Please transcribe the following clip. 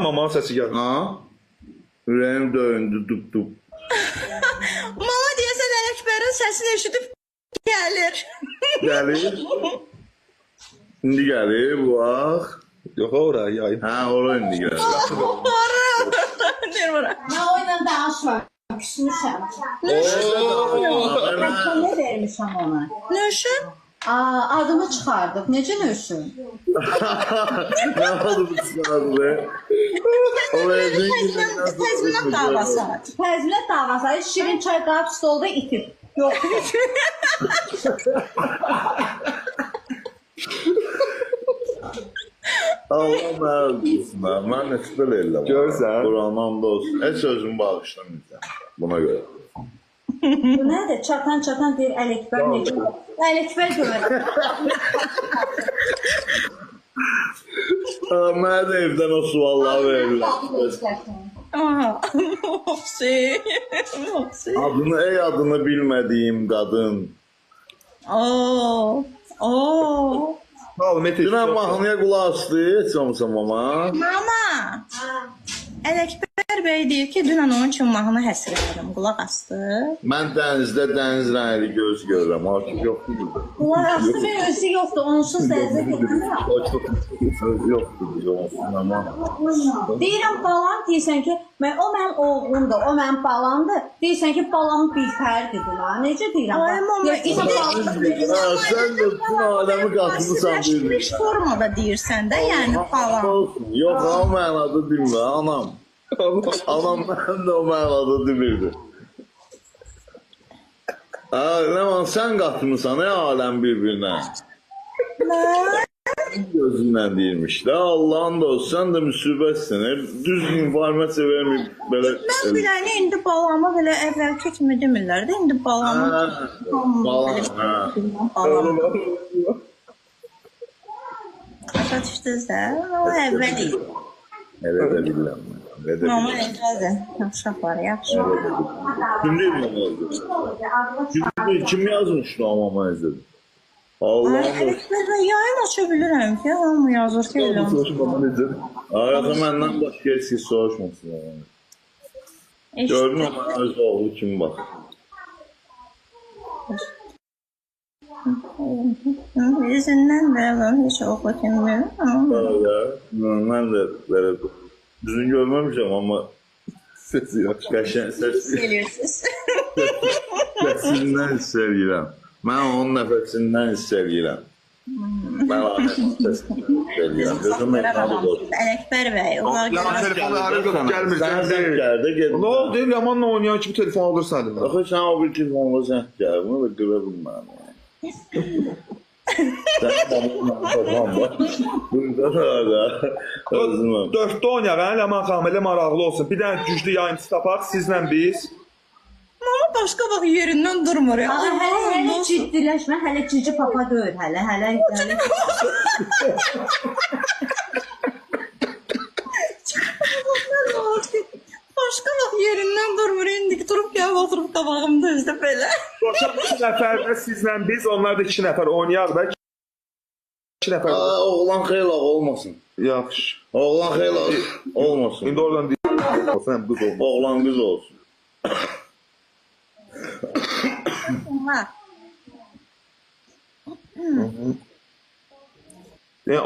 mamanın səsi gəlir. Ha? Ürəyim döyündü, dup. Mama deyəsən Ələkbərin səsini eşidib gəlir. Gəlir. İndi gəlir, bu vaxt. Yox, oraya yayın. Hə, ora indi gəlir. Deyir bura. Mən oyla danışmam. Küsmüşəm. Oo, Ne vermişəm ona? Nöşün? Adımı çıxardıq. Necə nöşün? nə oldu bu çıxardı? O Təzminat davası. Təzminat davası. Şirin çay qab stolda itib. Yox. Allah məhəlləsin. Mən nəsbət eləm. Görsən? Qurandan da olsun. Heç sözümü bağışlamayacağım. Buna görə. Bu nədir? Çatan deyir Ələkbər necə? Ələkbər görür. Mənə də evdən o sualları verirlər. Aha. Moxsi. Adını bilmədiyim qadın. Oo. Al, Mete. Dünən mahnıya qulaq asdı, heç olmasa mama. Mama. Ələkbər bəy deyir ki, dünən onun üçün mahnı həsr etdim. Qulaq asdı. Mən dənizdə dəniz rəngli göz görürəm. Hakif yoxdur burada. Bunlar aslı bir özü yoxdur. Onsuz ləzzət etmirəm. O çox söz yoxdur. Ama. Deyirəm balam deyirsən ki, o mənim oğlumdur, o mənim balamdır. Deyirsən ki, balam bir fərdidir ha. Necə deyirəm? Ay mama. Sən də bütün aləmi qatmısan Müsbətləşmiş formada deyirsən də, yəni falan. Yox, o mənada demə, anam. Anam mən də o mənada demirdi. Ləman, sən qatmısan, aləm bir-birinə. Gözündən deyilmiş də, Allah'ın da olsun, sən də müsibətsin. Düz informasiya verməyib belə... Mən biləni indi balamı belə əvvəlki kimi demirlər də, indi balamı... Balam, Başa düşdünüz də, o əvvəl idi. Elə də biləm. Mama əvvəldir, uşaqlar yaxşı. Kim deyil mi oldu? Kim yazmışdı o mama izledi? Allah'ım olsun. Ələkbər bəy, yayın aça bilirəm ki, hamı yazır ki, elə. Arada məndən başqa heç kim soruşmasın. Gördün o mənə öz oğlu kimi bax. İzindən verəm, heç oxu kimi verim. Mən də belə düzün görməmişəm, amma Səsi yaxşı. qəşən səs Bilirsiniz. səsindən hiss edirəm. Mən onun nəfəsindən hiss edirəm. Mən səsindən hiss edirəm. Gözüm ekranı olsun. Ələkbər bəy, onlar Ya telefonları gəlmir. Sən zəng gəldi, gedin. Ne oldu? Yamanla oynayan kimi telefon alırsan elindən. Axı sən o bir telefonla zəng gəldi, bunu da qıra bilməm. Sən babamla var. Burada da özüməm. 4'te oynayaq, Ləman xanım, elə maraqlı olsun. Bir dənə güclü yayımçı tapaq, sizlə biz. Mama başqa bax yerindən durmur ya. Hələ ciddiləşmə, hələ cici papa deyil, hələ. Başqa bax yerindən durmur, indi durub gəlib oturub qabağımda özdə belə. Boşa 2 nəfər də sizlə biz, onlar da 2 nəfər oynayaq da. 2 nəfər. Oğlan xeyli olmasın. Yaxşı. Oğlan xeyli olmasın. İndi oradan deyil. Sən qız olma. Oğlan qız olsun. Ha. Yəni,